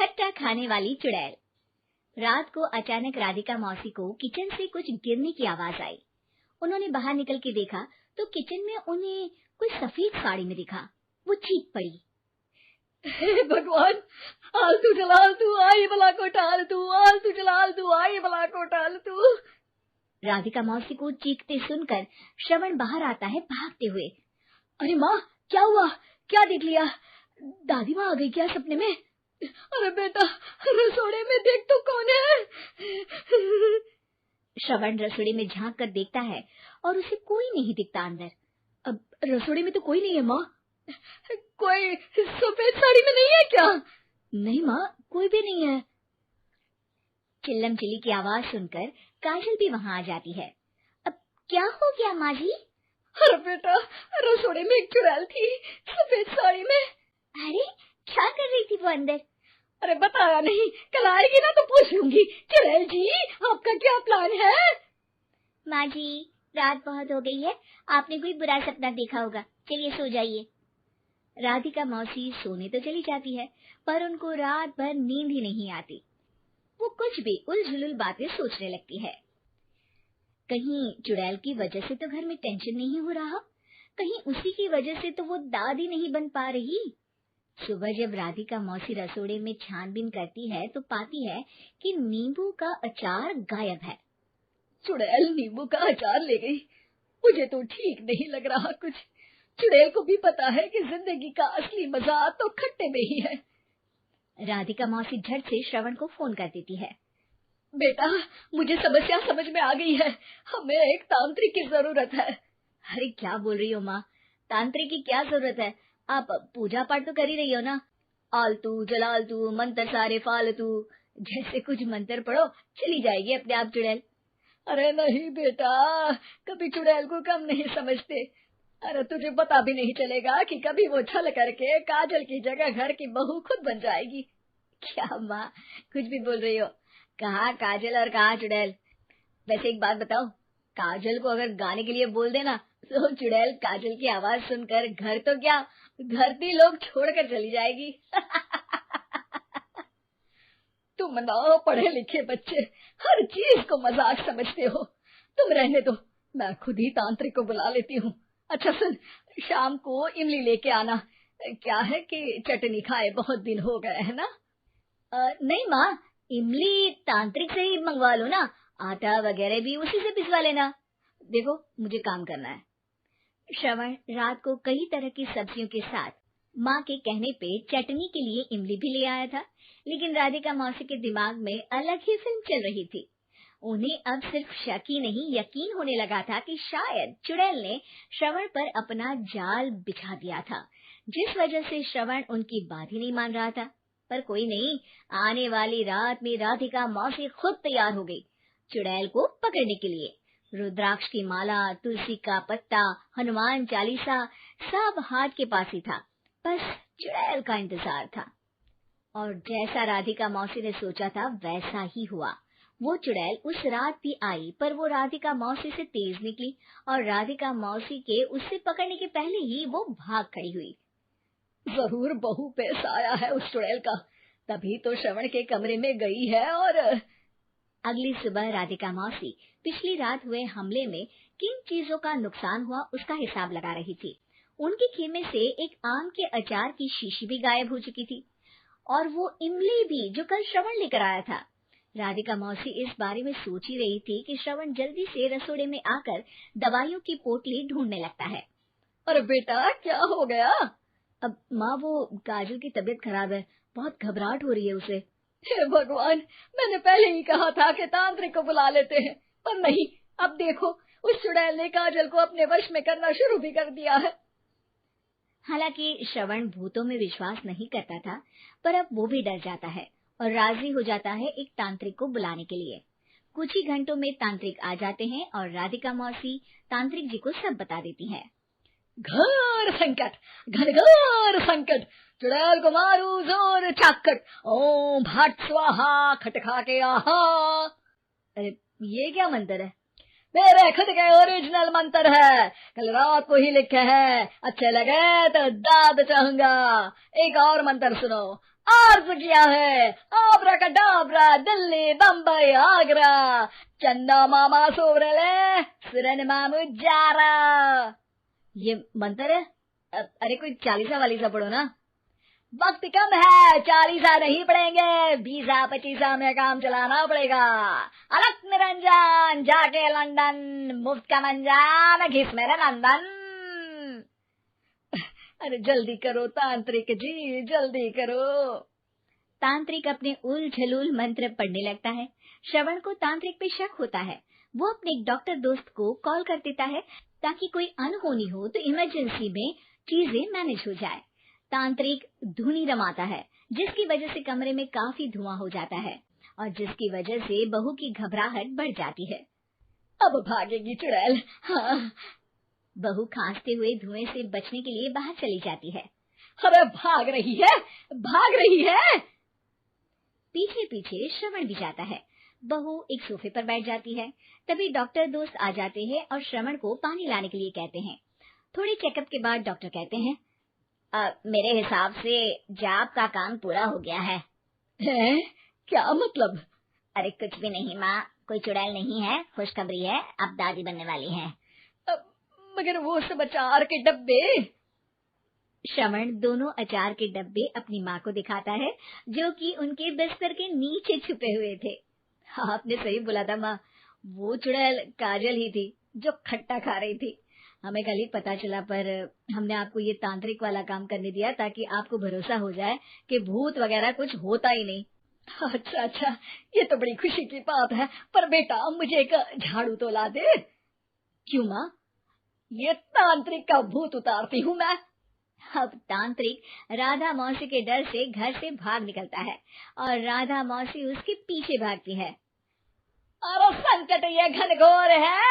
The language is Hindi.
खट्टा खाने वाली चुड़ैल। रात को अचानक राधिका मौसी को किचन से कुछ गिरने की आवाज आई। उन्होंने बाहर निकल के देखा तो किचन में उन्हें कोई सफेद साड़ी में दिखा। वो चीख पड़ी, हे भगवान, आलतू जलाल तू आई बला को टाल तू, आलतू जलाल तू आई बला को टाल तू। राधिका मौसी को चीखते सुनकर श्रवण बाहर आता है भागते हुए। अरे माँ, क्या हुआ? क्या देख लिया? दादी माँ आ गई क्या सपने में? अरे बेटा, रसोड़े में देख तो कौन है? श्रवण रसोड़े में झांक कर देखता है और उसे कोई नहीं दिखता अंदर। अब रसोड़े में तो कोई नहीं है माँ। कोई सफेद साड़ी में नहीं है क्या? नहीं माँ, कोई भी नहीं है। चिल्लम चिल्ली की आवाज सुनकर काजल भी वहाँ आ जाती है। अब क्या हो गया माँ जी? अरे बेटा, रसोड़े में एक चुड़ैल थी सफेद साड़ी में। अरे क्या कर रही थी वो अंदर? अरे बताया नहीं, कल आएगी ना तो पूछ लूंगी। चुड़ैल जी, आपका क्या प्लान है? माँ जी, रात बहुत हो गई है, आपने कोई बुरा सपना देखा होगा, चलिए सो जाइए। राधिका मौसी सोने तो चली जाती है पर उनको रात भर नींद ही नहीं आती। वो कुछ भी उलझुल बातें सोचने लगती है। कहीं चुड़ैल की वजह से तो घर में टेंशन नहीं हो रहा, कहीं उसी की वजह से तो वो दादी नहीं बन पा रही। सुबह जब राधिका मौसी रसोड़े में छानबीन करती है तो पाती है कि नींबू का अचार गायब है। चुड़ैल नींबू का अचार ले गई, मुझे तो ठीक नहीं लग रहा कुछ। चुड़ैल को भी पता है कि जिंदगी का असली मजा तो खट्टे में ही है। राधिका मौसी झट से श्रवण को फोन कर देती है। बेटा, मुझे समस्या समझ में आ गई है, हमें एक तांत्रिक की जरूरत है। अरे क्या बोल रही हो माँ, तांत्रिक की क्या जरूरत है? आप पूजा पाठ तो कर ही रही हो ना। आलतू जलालतू मंत्र सारे फालतू जैसे कुछ मंत्र पढ़ो, चली जाएगी अपने आप चुड़ैल। अरे नहीं बेटा, कभी चुड़ैल को कम नहीं समझते। अरे तुझे पता भी नहीं चलेगा कि कभी वो छल करके काजल की जगह घर की बहू खुद बन जाएगी। क्या माँ, कुछ भी बोल रही हो? कहाँ काजल और कहाँ चुड़ैल? वैसे एक बात बताओ, काजल को अगर गाने के लिए बोल देना तो चुड़ैल काजल की आवाज सुनकर घर तो क्या धरती लोग छोड़कर चली जाएगी। तुम ना पढ़े लिखे बच्चे हर चीज को मजाक समझते हो। तुम रहने दो, मैं खुद ही तांत्रिक को बुला लेती हूँ। अच्छा सुन, शाम को इमली लेके आना। क्या है कि चटनी खाए बहुत दिन हो गए है ना। नहीं माँ, इमली तांत्रिक से ही मंगवा लो ना, आटा वगैरह भी उसी से पिसवा लेना। देखो मुझे काम करना है। श्रवण रात को कई तरह की सब्जियों के साथ माँ के कहने पे चटनी के लिए इमली भी ले आया था, लेकिन राधिका मौसी के दिमाग में अलग ही फिल्म चल रही थी। उन्हें अब सिर्फ शक ही नहीं यकीन होने लगा था कि शायद चुड़ैल ने श्रवण पर अपना जाल बिछा दिया था, जिस वजह से श्रवण उनकी बात ही नहीं मान रहा था। पर कोई नहीं, आने वाली रात में राधिका मौसी खुद तैयार हो गई चुड़ैल को पकड़ने के लिए। रुद्राक्ष की माला, तुलसी का पत्ता, हनुमान चालीसा सब हाथ के पास ही था, बस चुड़ैल का इंतजार था। और जैसा राधिका मौसी ने सोचा था वैसा ही हुआ। वो चुड़ैल उस रात भी आई, पर वो राधिका मौसी से तेज निकली और राधिका मौसी के उससे पकड़ने के पहले ही वो भाग खड़ी हुई। जरूर बहू पे साया है उस चुड़ैल का, तभी तो श्रवण के कमरे में गई है। और अगली सुबह राधिका मौसी पिछली रात हुए हमले में किन चीजों का नुकसान हुआ उसका हिसाब लगा रही थी। उनके खेमे से एक आम के अचार की शीशी भी गायब हो चुकी थी और वो इमली भी जो कल श्रवण लेकर आया था। राधिका मौसी इस बारे में सोच ही रही थी कि श्रवण जल्दी से रसोड़े में आकर दवाइयों की पोटली ढूंढने लगता है। अरे बेटा, क्या हो गया? अब माँ, वो काजल की तबीयत खराब है, बहुत घबराहट हो रही है उसे। हे भगवान, मैंने पहले ही कहा था कि तांत्रिक को बुला लेते हैं, पर नहीं, अब देखो उस चुड़ैल ने काजल को अपने वश में करना शुरू भी कर दिया है। हालांकि श्रवण भूतों में विश्वास नहीं करता था, पर अब वो भी डर जाता है और राजी हो जाता है एक तांत्रिक को बुलाने के लिए। कुछ ही घंटों में तांत्रिक आ जाते हैं और राधिका मौसी तांत्रिक जी को सब बता देती है। घोर संकट, घनघोर संकट, चुड़ैल को मारू जोर चाकट, ओम भट स्वाहा खटखा के आहा। अरे ये क्या मंत्र है? मेरे खुद के ओरिजिनल मंत्र है, कल रात को ही लिखे हैं, अच्छे लगे तो दाद चाहूंगा। एक और मंत्र सुनो, अर्ज किया है। आब्राकडाब्रा, दिल्ली, बम्बई, आगरा, चंदा मामा सोवरले, सुरन मामू जारा। ये मंत्र है? अरे कोई 40 वालीसा पढ़ो ना। वक्त कम है, 40 नहीं पड़ेंगे, 20-25 में काम चलाना पड़ेगा। अलग निरंजन, जाके लंदन, मुफ्त का मंजान, घिस मेरे नंदन। अरे जल्दी करो तांत्रिक जी, जल्दी करो। तांत्रिक अपने उल झलूल मंत्र पढ़ने लगता है। श्रवण को तांत्रिक पे शक होता है। वो अपने एक डॉक्टर दोस्त को कॉल कर देता है ताकि कोई अनहोनी हो तो इमरजेंसी में चीजें मैनेज हो जाए। तांत्रिक धुनी रमाता है, जिसकी वजह से कमरे में काफी धुआं हो जाता है और जिसकी वजह से बहू की घबराहट बढ़ जाती है। अब भागेगी चुड़ैल। हाँ। बहू खांसते हुए धुएं से बचने के लिए बाहर चली जाती है। अरे भाग रही है, भाग रही है। पीछे पीछे श्रवण भी जाता है। बहू एक सोफे पर बैठ जाती है। तभी डॉक्टर दोस्त आ जाते हैं और श्रवण को पानी लाने के लिए कहते हैं। थोड़े चेकअप के बाद डॉक्टर कहते हैं, मेरे हिसाब से जाप का काम पूरा हो गया है। क्या मतलब? अरे कुछ भी नहीं माँ, कोई चुड़ैल नहीं है, खुशखबरी है, अब दादी बनने वाली है। मगर वो सब अचार के डब्बे। श्रवण दोनों अचार के डब्बे अपनी माँ को दिखाता है, जो कि उनके बिस्तर के नीचे छुपे हुए थे। आपने सही बोला था माँ, वो चुड़ैल काजल ही थी जो खट्टा खा रही थी। हमें कल ही पता चला, पर हमने आपको ये तांत्रिक वाला काम करने दिया ताकि आपको भरोसा हो जाए कि भूत वगैरह कुछ होता ही नहीं। अच्छा अच्छा, ये तो बड़ी खुशी की बात है। पर बेटा मुझे एक झाड़ू तो ला दे। क्यों माँ? ये तांत्रिक का भूत उतारती हूँ मैं। अब तांत्रिक राधा मौसी के डर से घर से भाग निकलता है और राधा मौसी उसके पीछे भागती है। अरे संकट ये घनघोर है,